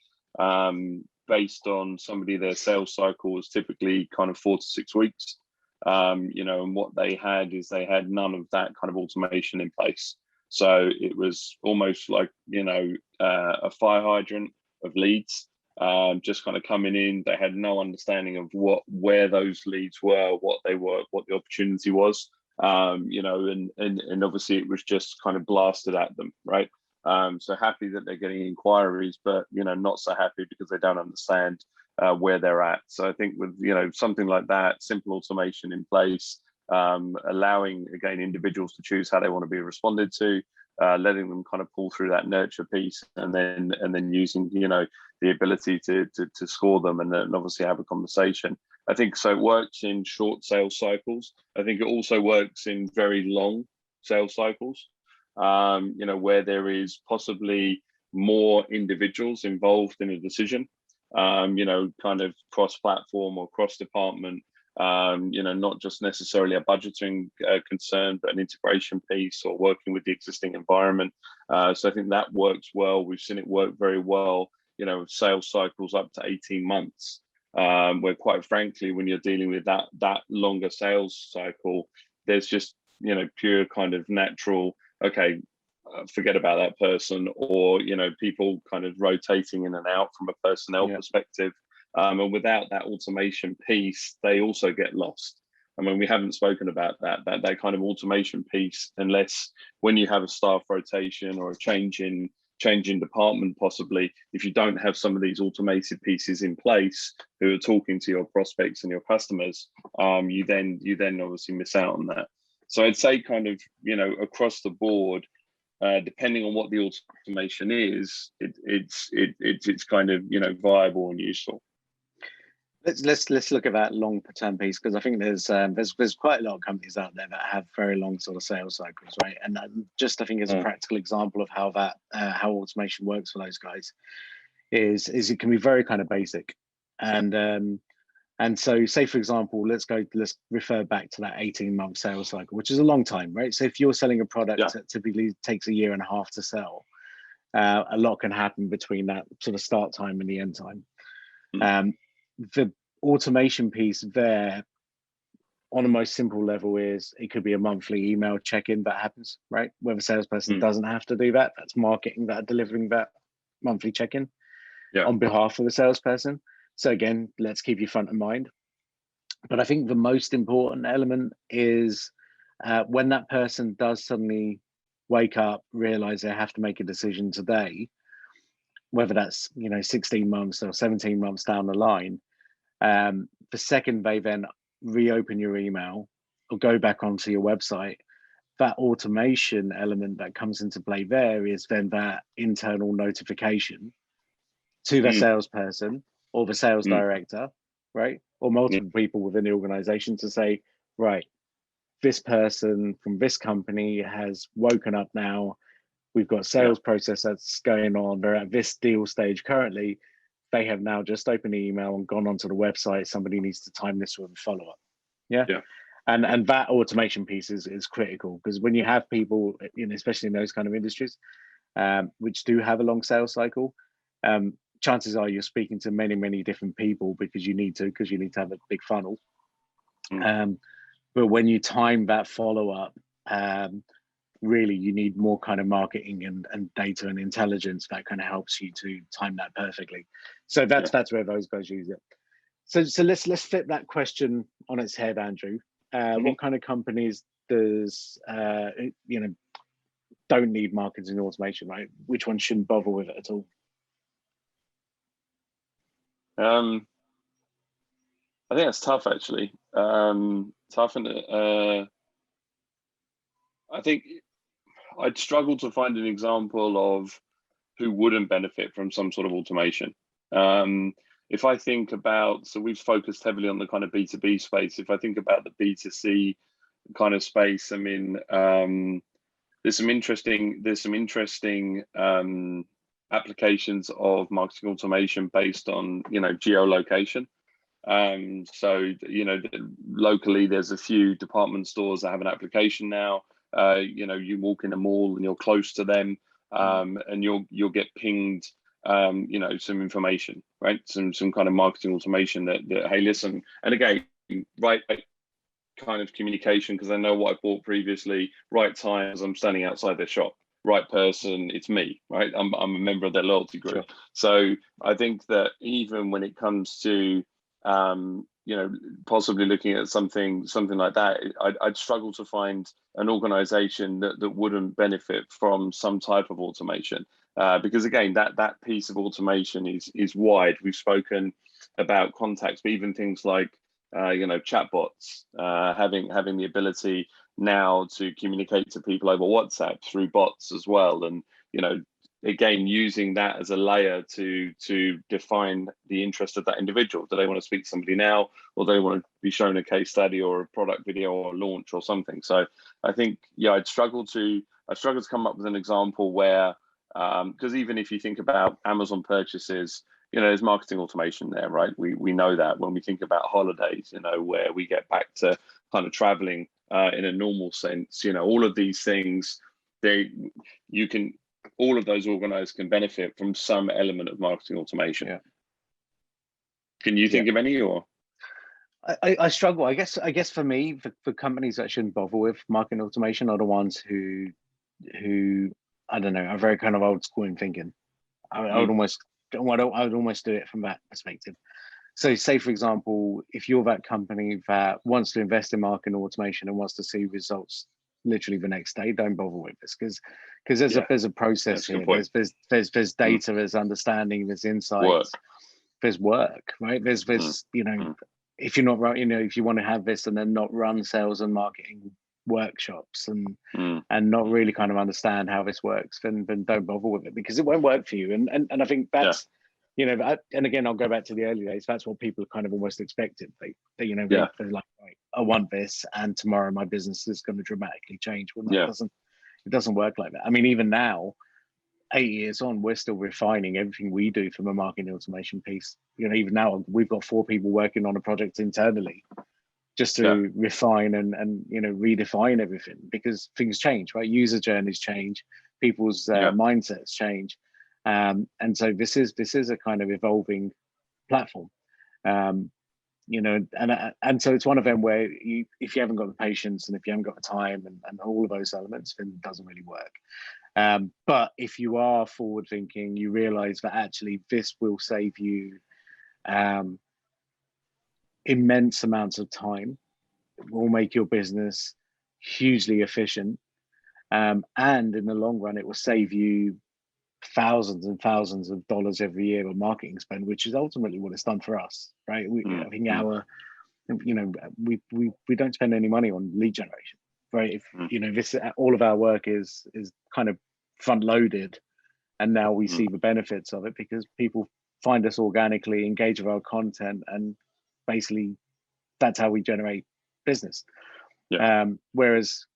based on somebody, their sales cycle was typically kind of 4 to 6 weeks. And what they had is they had none of that kind of automation in place. So it was almost like, a fire hydrant of leads, just kind of coming in. They had no understanding of where those leads were, what they were, what the opportunity was, and obviously it was just kind of blasted at them, right? So happy that they're getting inquiries, but, not so happy because they don't understand where they're at. So I think with something like that, simple automation in place, allowing again individuals to choose how they want to be responded to, letting them kind of pull through that nurture piece, and then using the ability to score them, and then obviously have a conversation. I think so. It works in short sales cycles. I think it also works in very long sales cycles, where there is possibly more individuals involved in a decision. Kind of cross-platform or cross-department, not just necessarily a budgeting concern, but an integration piece or working with the existing environment. So I think that works well. We've seen it work very well, sales cycles up to 18 months, where quite frankly, when you're dealing with that longer sales cycle, there's just, pure kind of natural, okay, forget about that person, or people kind of rotating in and out from a personnel perspective, and without that automation piece, they also get lost. I mean, we haven't spoken about that kind of automation piece, unless when you have a staff rotation or a change in department, possibly, if you don't have some of these automated pieces in place who are talking to your prospects and your customers, you then obviously miss out on that. So I'd say kind of across the board, depending on what the automation is, it's kind of viable and useful. Let's look at that long term piece, because I think there's quite a lot of companies out there that have very long sort of sales cycles, right? And just I think as a practical example of how how automation works for those guys is it can be very kind of basic, and so say for example, let's refer back to that 18-month sales cycle, which is a long time, right? So if you're selling a product that typically takes 1.5 years to sell, a lot can happen between that sort of start time and the end time. The automation piece there, on a most simple level, is it could be a monthly email check-in that happens, right? Where the salesperson doesn't have to do that. That's marketing that are delivering that monthly check-in on behalf of the salesperson. So again, let's keep you front of mind. But I think the most important element is when that person does suddenly wake up, realize they have to make a decision today, whether that's 16 months or 17 months down the line. The second they then reopen your email or go back onto your website, that automation element that comes into play there is then that internal notification to the salesperson or the sales director, right? Or multiple people within the organization to say, right, this person from this company has woken up now. We've got a sales process that's going on. They're at this deal stage currently. They have now just opened the email and gone onto the website. Somebody needs to time this with a follow-up. Yeah. And that automation piece is critical, because when you have people, especially in those kind of industries, which do have a long sales cycle, chances are you're speaking to many different people because you need to have a big funnel. But when you time that follow-up, really you need more kind of marketing and data and intelligence that kind of helps you to time that perfectly. So that's where those guys use it. So let's flip that question on its head, Andrew. What kind of companies does don't need marketing automation, right? Which one shouldn't bother with it at all? I think that's tough, actually. Tough, and I think I'd struggle to find an example of who wouldn't benefit from some sort of automation. If I think about, so we've focused heavily on the kind of B2B space. If I think about the B2C kind of space, I mean, there's some interesting applications of marketing automation based on, geolocation. So, locally, there's a few department stores that have an application now. You walk in a mall and you're close to them, and you'll get pinged, some information, right? Some kind of marketing automation that hey, listen, and again, right kind of communication, because I know what I bought previously, right time as I'm standing outside their shop, right person, it's me, right? I'm a member of their loyalty group. Sure. So I think that even when it comes to possibly looking at something like that, I'd struggle to find an organization that wouldn't benefit from some type of automation, because again, that piece of automation is wide. We've spoken about contacts, but even things like chatbots, having the ability now to communicate to people over WhatsApp through bots as well, and again, using that as a layer to define the interest of that individual. Do they want to speak to somebody now, or do they want to be shown a case study or a product video or a launch or something? So I think, I'd struggle to come up with an example where, because even if you think about Amazon purchases, there's marketing automation there, right? We know that when we think about holidays, where we get back to kind of traveling in a normal sense, all of these things, all of those organizers can benefit from some element of marketing automation. Yeah. Can you think of any, or? I struggle. I guess for me, for companies that shouldn't bother with marketing automation are the ones who I don't know, are very kind of old school in thinking. I would almost do it from that perspective. So say, for example, if you're that company that wants to invest in marketing automation and wants to see results literally the next day, don't bother with this, because there's a process here. There's data, there's understanding, there's insights, there's work, right? There's if you're not if you want to have this and then not run sales and marketing workshops and not really kind of understand how this works, then don't bother with it, because it won't work for you. And I think that's and again, I'll go back to the early days. That's what people kind of almost expected. They're like, right, I want this, and tomorrow my business is going to dramatically change. Well, it doesn't work like that. I mean, even now, 8 years on, we're still refining everything we do from a marketing automation piece. Even now, we've got 4 people working on a project internally just to refine and redefine everything, because things change, right? User journeys change, people's mindsets change. And so this is a kind of evolving platform, and so it's one of them where if you haven't got the patience and if you haven't got the time and all of those elements, then it doesn't really work. But if you are forward thinking, you realize that actually this will save you immense amounts of time. It will make your business hugely efficient, and in the long run, it will save you thousands and thousands of dollars every year of marketing spend, which is ultimately what it's done for us, right? I think we don't spend any money on lead generation, right? If this, all of our work is kind of front loaded, and now we see the benefits of it because people find us organically, engage with our content, and basically that's how we generate business. Whereas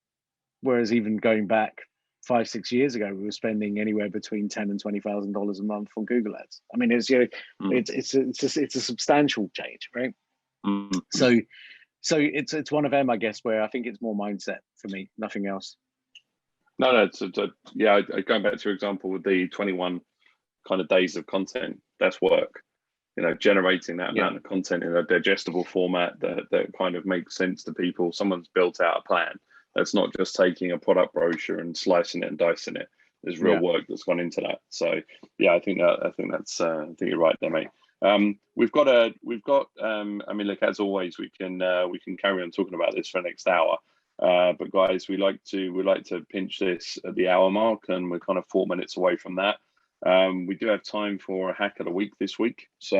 even going back 5-6 years ago, we were spending anywhere between $10,000 and $20,000 a month on Google Ads. I mean, it's a substantial change, right? So it's one of them, I guess, where I think it's more mindset for me, nothing else. No. Yeah, going back to your example with the 21 kind of days of content, that's work. Generating that amount of content in a digestible format that kind of makes sense to people. Someone's built out a plan. That's not just taking a product brochure and slicing it and dicing it. There's real work that's gone into that. So yeah, I think you're right there, mate. We've got I mean, look, as always, we can carry on talking about this for the next hour. But guys, we like to pinch this at the hour mark, and we're kind of 4 minutes away from that. We do have time for a hack of the week this week. So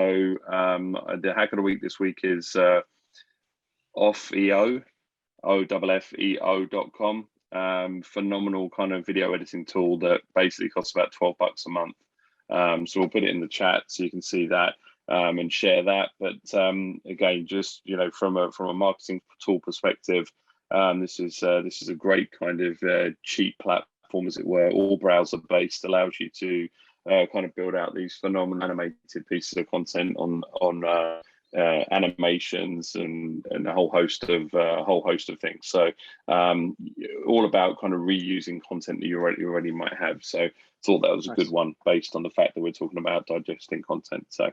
the hack of the week this week is offeo, offeo.com. Phenomenal kind of video editing tool that basically costs about $12 a month. So we'll put it in the chat so you can see that and share that. But again, just from a marketing tool perspective, this is a great kind of cheap platform, as it were, all browser based, allows you to kind of build out these phenomenal animated pieces of content on animations and a whole host of things. So all about kind of reusing content that you already might have. So thought that was a good one based on the fact that we're talking about digesting content. So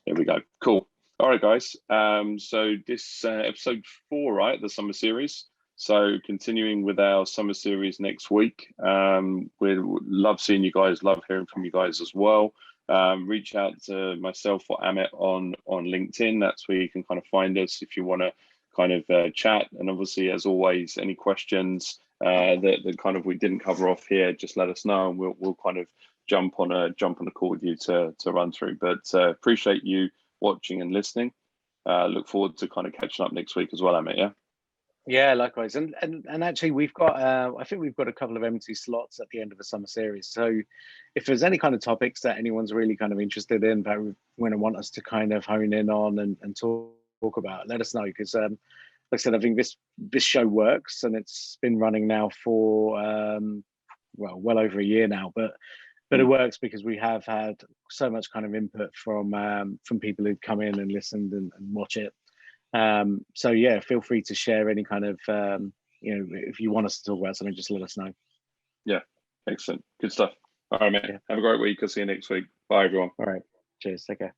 there we go. Cool. All right, guys. So this episode 4, right? The summer series. So continuing with our summer series next week. We love seeing you guys, love hearing from you guys as well. Reach out to myself or Amit on LinkedIn. That's where you can kind of find us if you want to kind of chat. And obviously, as always, any questions that kind of we didn't cover off here, just let us know, and we'll kind of jump on a call with you to run through. But appreciate you watching and listening. Look forward to kind of catching up next week as well, Amit. Yeah. Yeah, likewise. And actually, we've got I think we've got a couple of empty slots at the end of the summer series. So if there's any kind of topics that anyone's really kind of interested in, that we want us to kind of hone in on and talk about, let us know, because like I said, I think this show works, and it's been running now for well over a year now, but it works because we have had so much kind of input from people who've come in and listened and watch it. So yeah, feel free to share any kind of if you want us to talk about something, just let us know. Yeah, excellent, good stuff. All right, mate. Have a great week. I'll see you next week. Bye, everyone. All right, cheers, take care.